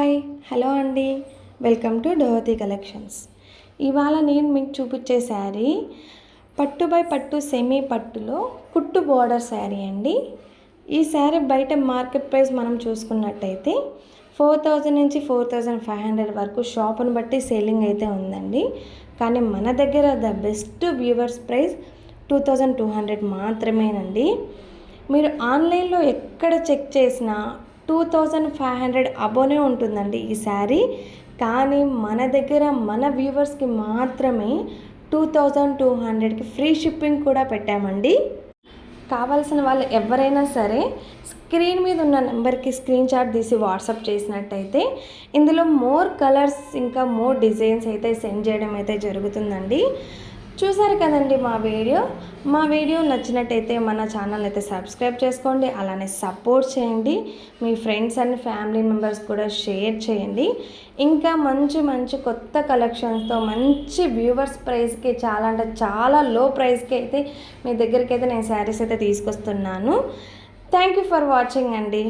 Hi hello అండి, welcome to డోహతి collections. ఇవాళ నేను మీకు చూపించే శారీ పట్టు బై పట్టు సెమీ పట్టులో కుట్టు బోర్డర్ శారీ అండి. ఈ శారీ బయట మార్కెట్ ప్రైస్ మనం చూసుకున్నట్టయితే 4000 నుంచి 4500 వరకు షాపును బట్టి సేలింగ్ అయితే ఉందండి. కానీ మన దగ్గర ద బెస్ట్ వ్యూవర్స్ ప్రైస్ 2200 మాత్రమేనండి. మీరు ఆన్లైన్లో ఎక్కడ చెక్ చేసినా 2500 అబోనే ఉంటుందండి ఈ శారీ. కానీ మన దగ్గర మన వ్యూవర్స్కి మాత్రమే 2200కి ఫ్రీ షిప్పింగ్ కూడా పెట్టామండి. కావాల్సిన వాళ్ళు ఎవరైనా సరే స్క్రీన్ మీద ఉన్న నెంబర్కి స్క్రీన్ షాట్ తీసి వాట్సాప్ చేసినట్టయితే ఇందులో మోర్ కలర్స్ ఇంకా మోర్ డిజైన్స్ అయితే సెండ్ చేయడం అయితే జరుగుతుందండి. చూసారు కదండి మా వీడియో నచ్చినట్టయితే మన ఛానల్ అయితే సబ్స్క్రైబ్ చేసుకోండి, అలానే సపోర్ట్ చేయండి. మీ ఫ్రెండ్స్ అండ్ ఫ్యామిలీ మెంబర్స్ కూడా షేర్ చేయండి. ఇంకా మంచి మంచి కొత్త కలెక్షన్స్తో మంచి వ్యూవర్స్ ప్రైస్కి చాలా అంటే చాలా లో ప్రైస్కి అయితే మీ దగ్గరికి అయితే నేను శారీస్ అయితే తీసుకొస్తున్నాను. థ్యాంక్ యూ ఫర్ వాచింగ్ అండి.